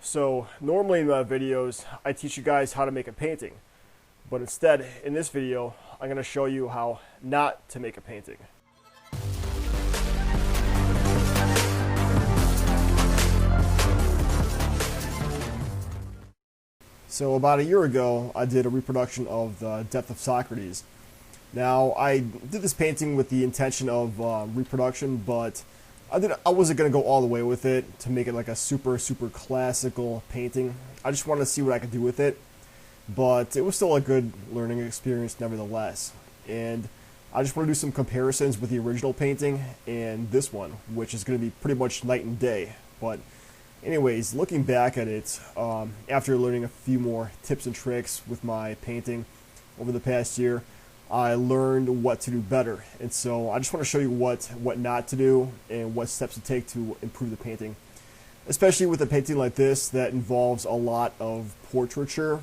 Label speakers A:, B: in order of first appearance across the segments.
A: So normally in my videos, I teach you guys how to make a painting. But instead, in this video, I'm going to show you how not to make a painting. So about a year ago, I did a reproduction of the Death of Socrates. Now, I did this painting with the intention of reproduction, but I wasn't going to go all the way with it to make it like a super classical painting. I just wanted to see what I could do with it, but it was still a good learning experience nevertheless. And I just want to do some comparisons with the original painting and this one, which is going to be pretty much night and day. But anyways, looking back at it, after learning a few more tips and tricks with my painting over the past year, I learned what to do better. And so I just want to show you what not to do and what steps to take to improve the painting. Especially with a painting like this that involves a lot of portraiture.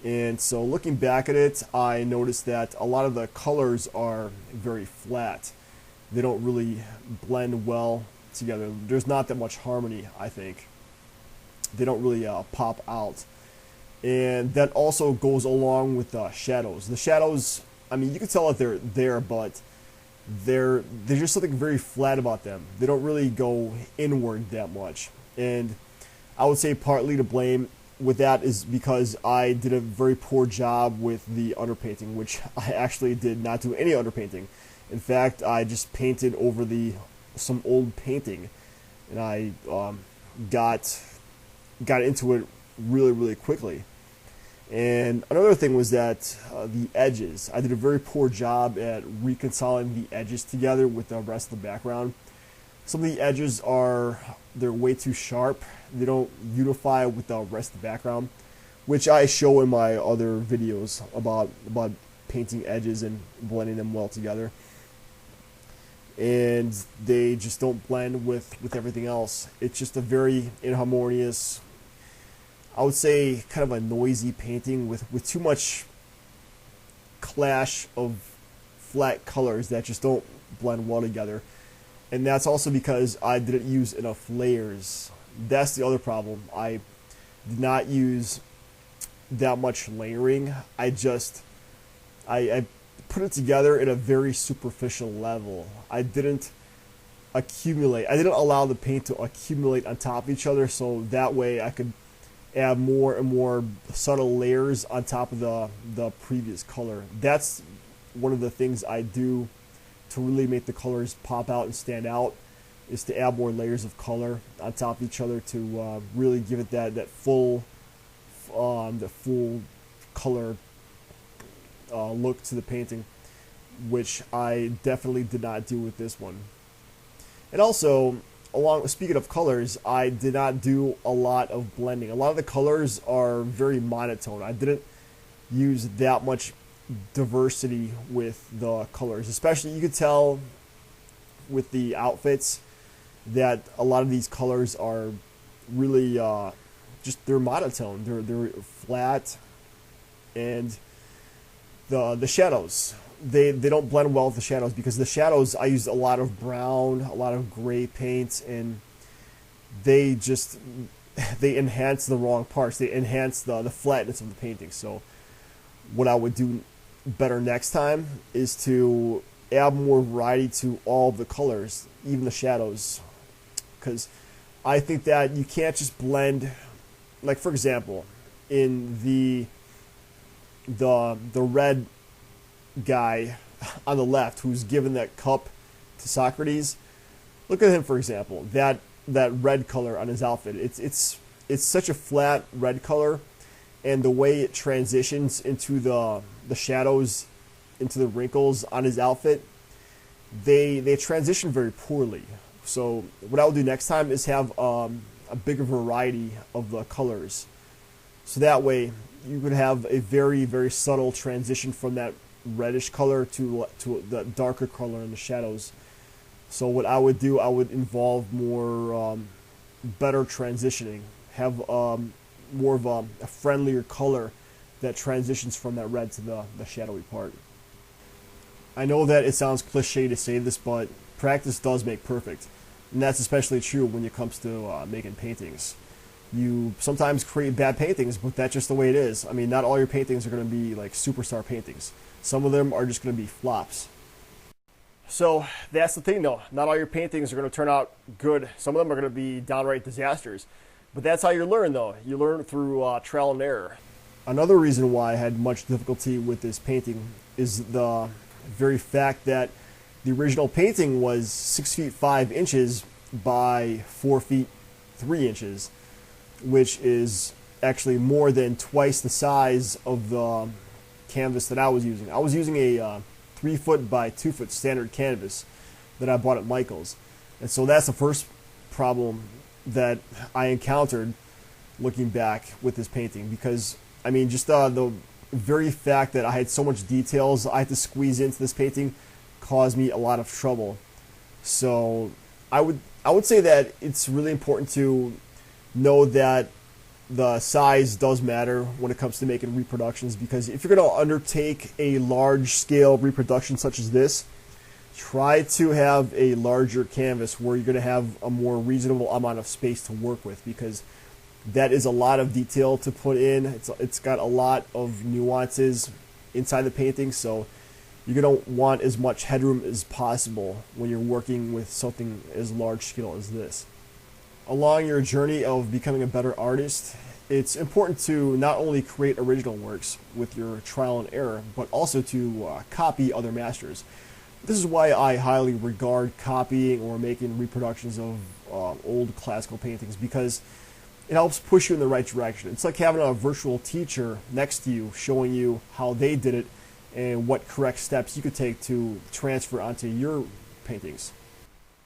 A: And so looking back at it, I noticed that a lot of the colors are very flat. They don't really blend well together. There's not that much harmony, I think. They don't really pop out. And that also goes along with the shadows. The shadows, I mean, you can tell that they're there, but there's just something very flat about them. They don't really go inward that much. And I would say partly to blame with that is because I did a very poor job with the underpainting, which I actually did not do any underpainting. In fact, I just painted over some old painting, and I got into it really quickly. And another thing was that the edges, I did a very poor job at reconciling the edges together with the rest of the background. Some of the edges they're way too sharp. They don't unify with the rest of the background, which I show in my other videos about painting edges and blending them well together. And they just don't blend with everything else. It's just a very inharmonious, I would say kind of a noisy painting with too much clash of flat colors that just don't blend well together. And that's also because I didn't use enough layers. That's the other problem. I did not use that much layering. I put it together at a very superficial level. I didn't allow the paint to accumulate on top of each other, so that way I could add more and more subtle layers on top of the previous color. That's one of the things I do to really make the colors pop out and stand out, is to add more layers of color on top of each other to really give it that full color look to the painting, which I definitely did not do with this one. And also, speaking of colors, I did not do a lot of blending. A lot of the colors are very monotone. I didn't use that much diversity with the colors. Especially, you could tell with the outfits that a lot of these colors are really they're monotone. They're flat, and the shadows, they don't blend well with the shadows, because the shadows, I used a lot of brown, a lot of gray paints, and they enhance the wrong parts. They enhance the flatness of the painting. So what I would do better next time is to add more variety to all the colors, even the shadows, because I think that you can't just blend. Like, for example, in the red guy on the left who's given that cup to Socrates, look at him, for example. That red color on his outfit, it's such a flat red color, and the way it transitions into the shadows, into the wrinkles on his outfit, they transition very poorly. So what I'll do next time is have a bigger variety of the colors, so that way you could have a very subtle transition from that reddish color to the darker color in the shadows. So what I would do, I would involve more better transitioning, have more of a friendlier color that transitions from that red to the shadowy part. I know that it sounds cliche to say this, but practice does make perfect. And that's especially true when it comes to making paintings. You sometimes create bad paintings, but that's just the way it is. I mean, not all your paintings are going to be like superstar paintings. Some of them are just going to be flops. So that's the thing, though. Not all your paintings are going to turn out good. Some of them are going to be downright disasters. But that's how you learn, though. You learn through trial and error. Another reason why I had much difficulty with this painting is the very fact that the original painting was 6 feet 5 inches by 4 feet 3 inches, which is actually more than twice the size of the canvas that I was using. I was using a 3 foot by 2 foot standard canvas that I bought at Michael's. And so that's the first problem that I encountered looking back with this painting, because I mean, just the very fact that I had so much details I had to squeeze into this painting caused me a lot of trouble. So I would say that it's really important to know that the size does matter when it comes to making reproductions, because if you're going to undertake a large scale reproduction such as this, try to have a larger canvas where you're going to have a more reasonable amount of space to work with, because that is a lot of detail to put in. It's got a lot of nuances inside the painting, so you're going to want as much headroom as possible when you're working with something as large scale as this. Along your journey of becoming a better artist, it's important to not only create original works with your trial and error, but also to copy other masters. This is why I highly regard copying or making reproductions of old classical paintings, because it helps push you in the right direction. It's like having a virtual teacher next to you showing you how they did it and what correct steps you could take to transfer onto your paintings.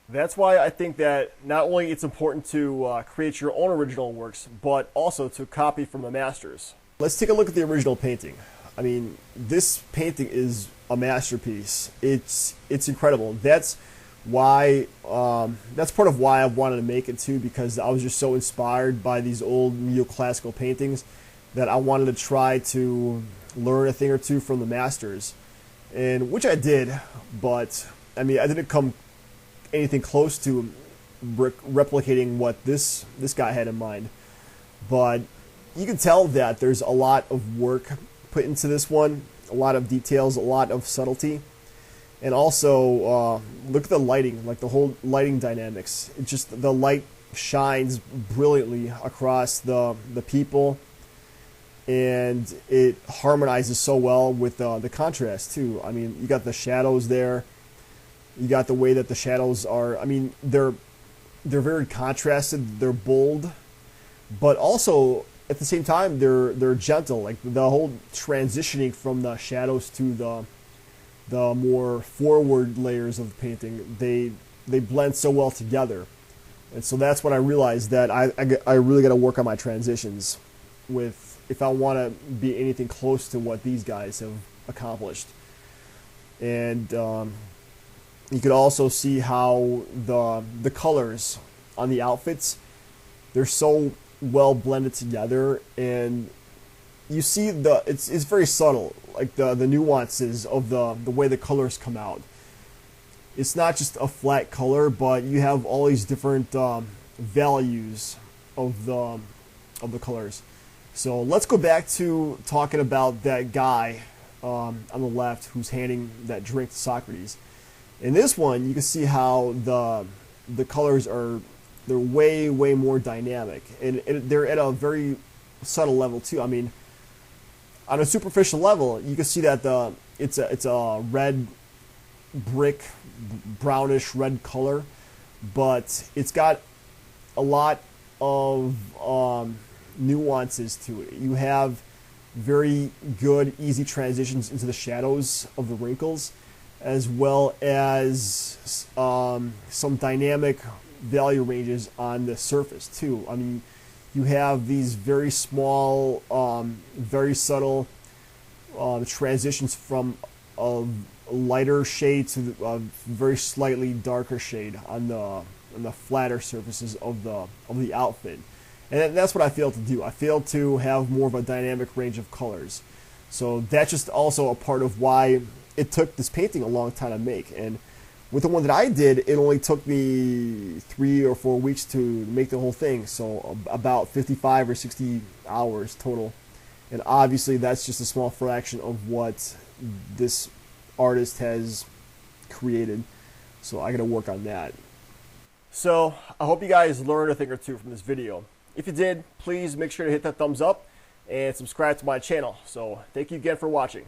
A: That's why I think that not only it's important to create your own original works, but also to copy from the masters. Let's take a look at the original painting. I mean, this painting is a masterpiece. It's incredible. That's why that's part of why I wanted to make it too, because I was just so inspired by these old neoclassical paintings that I wanted to try to learn a thing or two from the masters, and which I did, but I mean I didn't come anything close to replicating what this guy had in mind. But you can tell that there's a lot of work put into this one, a lot of details, a lot of subtlety. And also, look at the lighting, like the whole lighting dynamics. It's just the light shines brilliantly across the people, and it harmonizes so well with the contrast too. I mean, you got the shadows there. You got the way that the shadows are. I mean, they're very contrasted. They're bold, but also at the same time they're gentle. Like the whole transitioning from the shadows to the more forward layers of the painting, they blend so well together. And so that's when I realized that I really got to work on my transitions if I want to be anything close to what these guys have accomplished. And you could also see how the colors on the outfits, they're so well blended together, and you see it's very subtle, like the nuances of the way the colors come out. It's not just a flat color, but you have all these different values of the colors. So let's go back to talking about that guy on the left who's handing that drink to Socrates. In this one, you can see how the colors they're way more dynamic, and they're at a very subtle level too. I mean, on a superficial level, you can see that it's a red brick, brownish red color, but it's got a lot of nuances to it. You have very good, easy transitions into the shadows of the wrinkles, as well as some dynamic value ranges on the surface too. I mean, you have these very small, very subtle transitions from a lighter shade to a very slightly darker shade on the flatter surfaces of the outfit. And that's what I failed to do. I failed to have more of a dynamic range of colors. So that's just also a part of why it took this painting a long time to make. And With the one that I did, it only took me 3 or 4 weeks to make the whole thing, so about 55 or 60 hours total. And obviously that's just a small fraction of what this artist has created, so I gotta work on that. So I hope you guys learned a thing or two from this video. If you did, please make sure to hit that thumbs up and subscribe to my channel. So thank you again for watching.